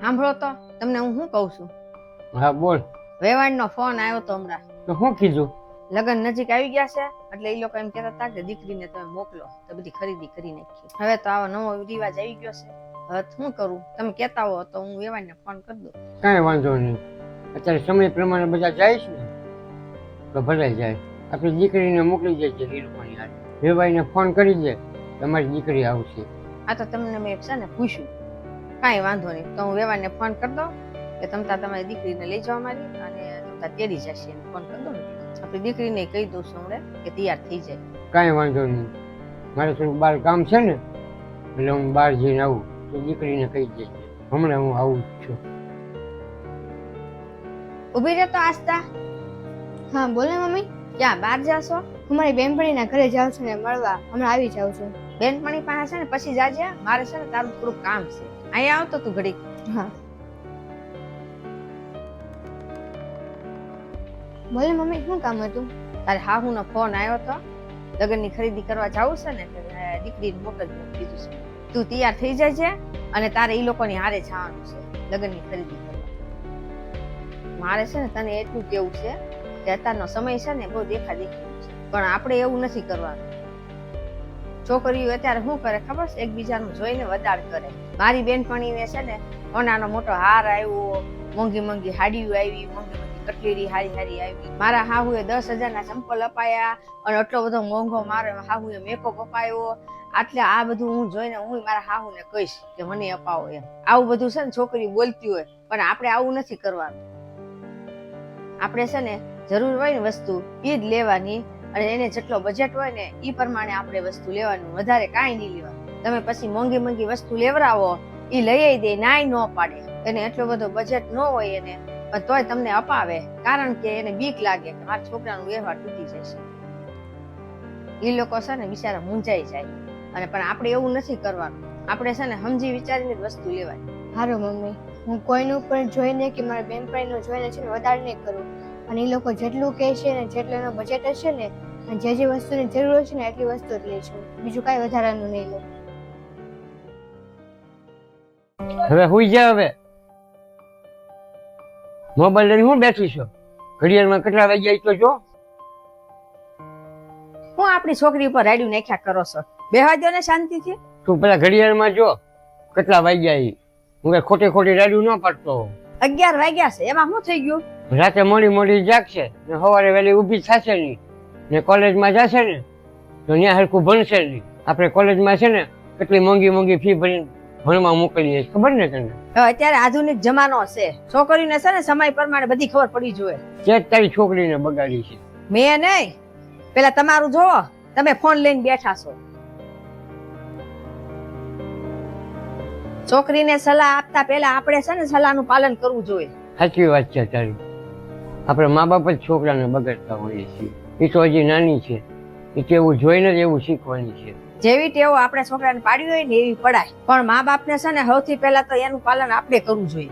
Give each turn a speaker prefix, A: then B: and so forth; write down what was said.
A: સાંભળો તો તમને હું શું કહું છું.
B: હા બોલ.
A: વેવાણનો ફોન આવ્યો તો હમણાં.
B: તો શું કીધું?
A: લગ્ન નજીક આવી ગયા છે એટલે એ લોકો એમ કહેતા હતા કે દીકરીને તમે મોકલો તો બધી ખરીદી કરી નાખી. હવે તો આવો નવો રિવાજ આવી ગયો છે. હવે શું કરું? તમે કહેતા હો તો હું વેવાણને ફોન કરી દઉં.
B: કાંઈ વાંધો નહીં. અત્યારે સમય પ્રમાણે બધા જાય છે ને તો ભરાઈ જાય. આપણી દીકરીને મોકલી જાય છે એ લોકોની હારે. વેવાઈને ફોન કરી દે તમારી દીકરી આવશે.
A: આ તો તમને મેં છે ને પૂછ્યું. કાંઈ વાંધો નહીં, તો હું વેવાણને ફોન કરી દઉં કે તમતા તમારી દીકરીને લઈ જવા મારી અને તમતા તેડી જશે એને ફોન કરી દઉં ને. આપણી દીકરીને કહી દઉં છું હમણાં કે તૈયાર થઈ જાય.
B: કાંઈ વાંધો નહીં. મારે થોડું બહાર કામ છે ને એટલે હું બહાર જઈને આવું તો દીકરીને કહી દે. હમણાં હું આવું જ છું.
A: ઊભી રહે તો આસ્તા.
C: હા બોલે મમ્મી.
A: ક્યાં બહાર જાશો?
C: અમારી બેનપણીના ઘરે જાઉં છું ને મળવા, હમણાં આવી જાઉં છું.
A: બેનપણી પાસે છે ને પછી જાજે. મારે છે ને તારું થોડું કામ છે. અહીંયા આવતો તું ઘડીક.
C: હા બોલે મમ્મી, શું કામ હતું?
A: તારે હાહુનો ફોન આવ્યો તો લગ્નની ખરીદી કરવા જાવું છે ને એટલે દીકરીને મોકલજો કીધું છે. તું તૈયાર થઈ જાય છે અને તારે ઈ લોકોની હારે જવાનું છે લગ્નની ખરીદી કરવા. મારે છે ને તને એટલું કેવું છે કે અત્યારનો સમય છે ને બહુ દેખા દેખી છે, પણ આપણે એવું નથી કરવાનું. છોકરીઓ અત્યારે શું કરે ખબર છે? એકબીજાનું જોઈને વધાર કરે. મારી બેનપણીને છે ને ઓનાનો મોટો હાર આવ્યો, મોંઘી મોંઘી હાડીઓ આવી, મોંઘી મોંઘી કટલેરી હારી હારી આવી. મારા હાહુએ 10,000ના ચંપલ અપાયા અને એટલો બધો મોંઘો મારે હાહુએ મેકઅપ અપાયો. આટલે આ બધું હું જોઈને હું મારા હાહુને કહીશ કે મને અપાવો એમ. આવું બધું છે ને છોકરી બોલતી હોય, પણ આપણે આવું નથી કરવાનું. આપણે છે ને જરૂર હોય ને વસ્તુ એ જ લેવાની અને એને જેટલો બજેટ હોય ને એ પ્રમાણે આપણે વસ્તુ લેવાનું, વધારે કાંઈ નહીં લેવાનું. તમે પછી મોંઘી મોંઘી વસ્તુ લેવડાવો એ લઈ દે, નાય ન પાડે. એને એટલો બધો બજેટ ન હોય એને, પણ તોય તમને અપાવે, કારણ કે એને બીક લાગે કે મારા છોકરાનો વ્યવહાર તૂટી જશે. એ લોકો છે ને બિચારા મૂંઝાઈ જાય. અને પણ આપણે એવું નથી કરવાનું. આપણે છે ને સમજી વિચારીને જ વસ્તુ લેવાની.
C: હારો મમ્મી, હું કોઈનું પણ જોઈને કે મારા બેનપણીનું જોઈને છે ને વધારે નહીં કરું. અને એ લોકો જેટલું કહે છે ને જેટલું એનો બજેટ હશે ને અને જે જે વસ્તુની જરૂર હશે ને એટલી વસ્તુ જ લઈશું, બીજું કાંઈ વધારાનું નહીં લઉં.
B: હવે હુઈ જા. હવે મોબાઈલ લઈને હું બેઠી છો? ઘડિયાળમાં કેટલા વાગ્યા તો જો.
A: હું આપણી છોકરી ઉપર રાડ્યું નાખ્યા કરો છો? બેહવા દો ને શાંતિથી.
B: તું પેલા ઘડિયાળમાં જો કેટલા વાગ્યા ઈ. હું કઈ ખોટી ખોટી રાડ્યું ન પાડતો.
A: 11 વાગ્યા છે, એમાં શું થઈ ગયું?
B: રાતે મોડી મોડી જાગશે ને સવારે વહેલી ઊભી થશે નહીં ને કોલેજમાં જશે ને તો ત્યાં હરખું ભણશે નહીં. આપણે કોલેજમાં છે ને કેટલી મોંઘી મોંઘી ફી ભરીને ભણવા મોકલીએ, ખબર ને તને?
A: અત્યારે આધુનિક જમાનો છે, છોકરીને છે ને સમય પ્રમાણે બધી ખબર પડી જોઈએ.
B: જે તારી છોકરીને બગાડી છે.
A: મેં નહીં, પેલા તમારું જોવો. તમે ફોન લઈને બેઠા છો. છોકરીને સલાહ આપતા પહેલા આપણે છે ને સલાહનું પાલન કરવું જોઈએ.
B: સાચી વાત છે તારી. આપણે મા બાપ જ છોકરાને બગાડતા હોઈએ છીએ. એ તો હજી નાની છે, એ તો એવું જોઈને જ એવું શીખવાની છે.
A: જેવી ટેવ આપણે છોકરાને પાડી હોય ને એવી પડાય, પણ મા બાપને છે ને સૌથી પહેલા તો એનું પાલન આપણે કરવું જોઈએ.